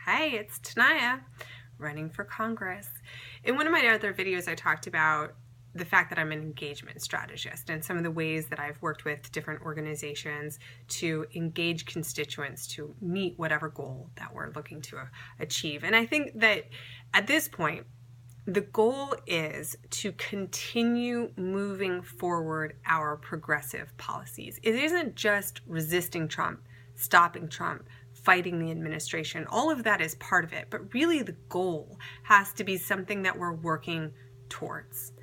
Hey, it's Tenaya, running for Congress. In one of my other videos, I talked about the fact that I'm an engagement strategist and some of the ways that I've worked with different organizations to engage constituents to meet whatever goal that we're looking to achieve. And I think that at this point, the goal is to continue moving forward our progressive policies. It isn't just resisting Trump, stopping Trump, fighting the administration. All of that is part of it, but really the goal has to be something that we're working towards.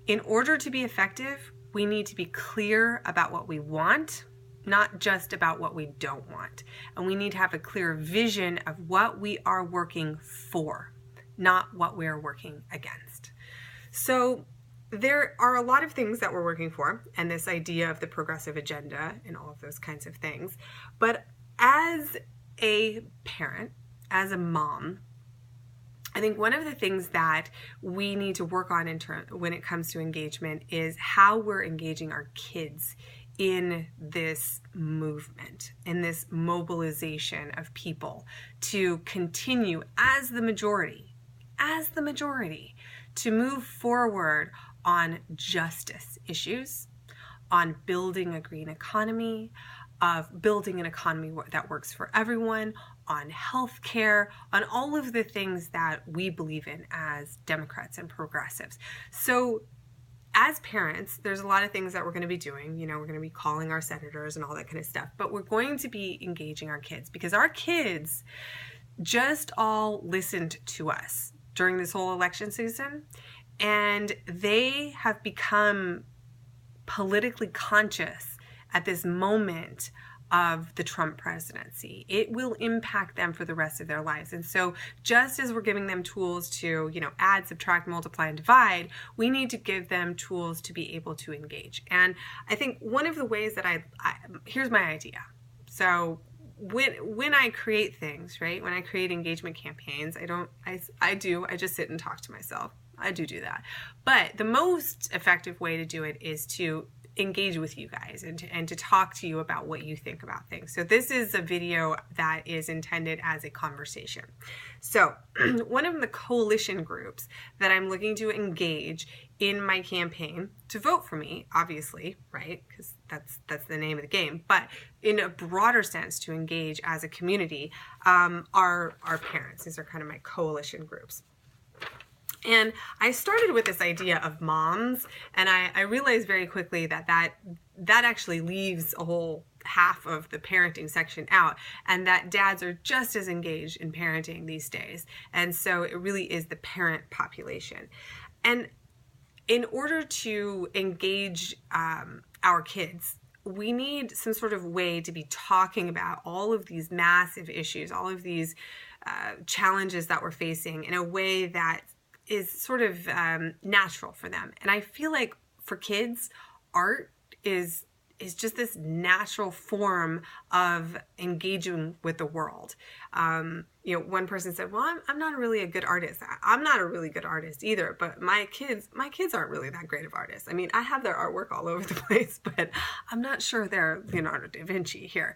In order to be effective, we need to be clear about what we want, not just about what we don't want. And we need to have a clear vision of what we are working for, not what we are working against. So there are a lot of things that we're working for, and this idea of the progressive agenda and all of those kinds of things. But as a parent, as a mom, I think one of the things that we need to work on when it comes to engagement is how we're engaging our kids in this movement, in this mobilization of people to continue as the majority, to move forward on justice issues, on building a green economy, of building an economy that works for everyone, on healthcare, on all of the things that we believe in as Democrats and progressives. So as parents, there's a lot of things that we're going to be doing. We're going to be calling our senators and all that kind of stuff, but we're going to be engaging our kids because our kids just all listened to us during this whole election season, and they have become politically conscious at this moment of the Trump presidency. It will impact them for the rest of their lives. And so just as we're giving them tools to, add, subtract, multiply, and divide, we need to give them tools to be able to engage. And I think one of the ways that here's my idea. So when I create things, right, when I create engagement campaigns, I just sit and talk to myself. I do that. But the most effective way to do it is to engage with you guys and to talk to you about what you think about things. So this is a video that is intended as a conversation. So one of the coalition groups that I'm looking to engage in my campaign to vote for me, obviously, right? Because that's the name of the game. But in a broader sense, to engage as a community, are parents. These are kind of my coalition groups. And I started with this idea of moms, and I realized very quickly that actually leaves a whole half of the parenting section out, and that dads are just as engaged in parenting these days. And so it really is the parent population. And in order to engage our kids, we need some sort of way to be talking about all of these massive issues, all of these challenges that we're facing in a way that is sort of natural for them. And I feel like for kids, art is just this natural form of engaging with the world. One person said, well, I'm not really a good artist. I'm not a really good artist either, but my kids aren't really that great of artists. I mean, I have their artwork all over the place, but I'm not sure they're Leonardo da Vinci here.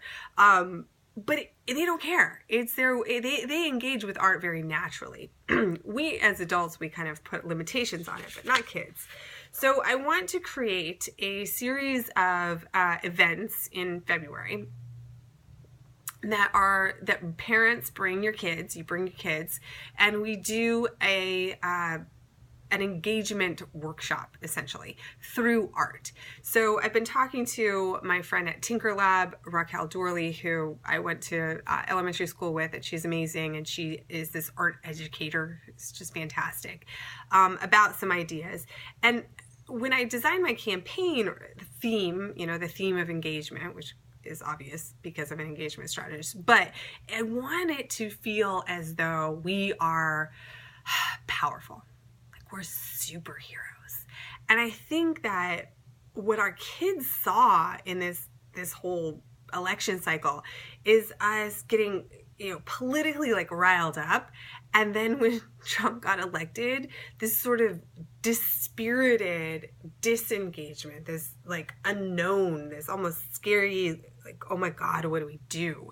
But they don't care. They engage with art very naturally. We as adults, we kind of put limitations on it, but not kids. So I want to create a series of events in February that parents bring your kids, you bring your kids, and we do an engagement workshop, essentially, through art. So I've been talking to my friend at Tinker Lab, Raquel Dorley, who I went to elementary school with, and she's amazing, and she is this art educator. It's just fantastic, about some ideas. And when I designed my campaign, the theme of engagement, which is obvious because I'm an engagement strategist, but I want it to feel as though we are powerful. We're superheroes. And I think that what our kids saw in this whole election cycle is us getting, politically riled up. And then when Trump got elected, this sort of dispirited disengagement, this unknown, this almost scary, oh my God, what do we do?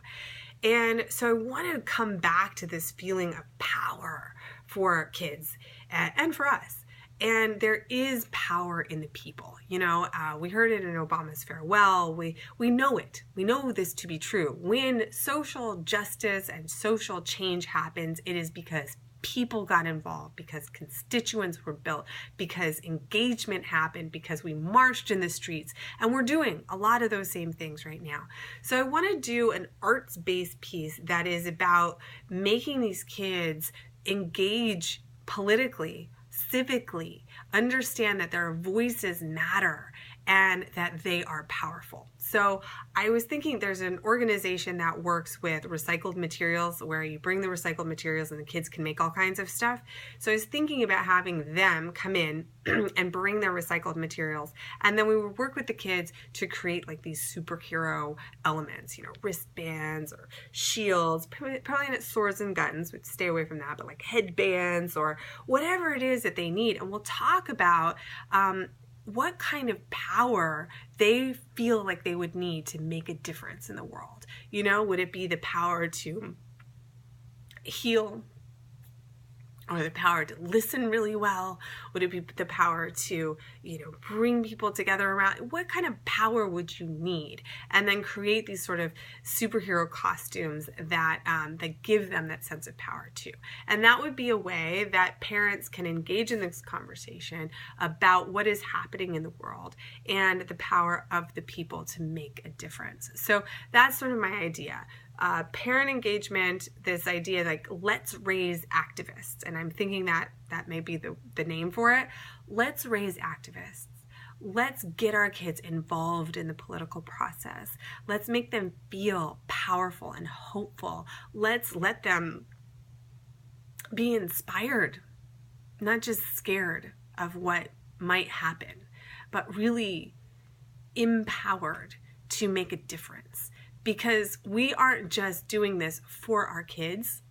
And so I want to come back to this feeling of power for kids and for us. And there is power in the people. You know, we heard it in Obama's farewell. We know it. We know this to be true. When social justice and social change happens, it is because people got involved, because constituents were built, because engagement happened, because we marched in the streets, and we're doing a lot of those same things right now. So I want to do an arts-based piece that is about making these kids engage politically, civically, understand that their voices matter and that they are powerful. So I was thinking there's an organization that works with recycled materials where you bring the recycled materials and the kids can make all kinds of stuff. So I was thinking about having them come in and bring their recycled materials, and then we would work with the kids to create like these superhero elements, you know, wristbands or shields, probably not swords and guns, which stay away from that, but like headbands or whatever it is that they need. And we'll talk about what kind of power they feel like they would need to make a difference in the world. You know, would it be the power to heal, or the power to listen really well? Would it be the power to, you know, bring people together around? What kind of power would you need? And then create these sort of superhero costumes that that give them that sense of power too. And that would be a way that parents can engage in this conversation about what is happening in the world and the power of the people to make a difference. So that's sort of my idea. Parent engagement, this idea like, let's raise activists. And I'm thinking that that may be the name for it. Let's raise activists. Let's get our kids involved in the political process. Let's make them feel powerful and hopeful. Let's let them be inspired, not just scared of what might happen, but really empowered to make a difference. Because we aren't just doing this for our kids,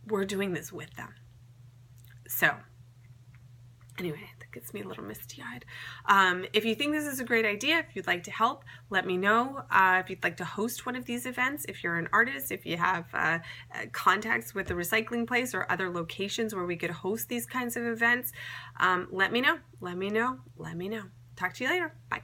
we're doing this with them. So anyway, that gets me a little misty-eyed. If you think this is a great idea, if you'd like to help, let me know. If you'd like to host one of these events, if you're an artist, if you have contacts with the recycling place or other locations where we could host these kinds of events, let me know. Let me know. Let me know. Talk to you later. Bye.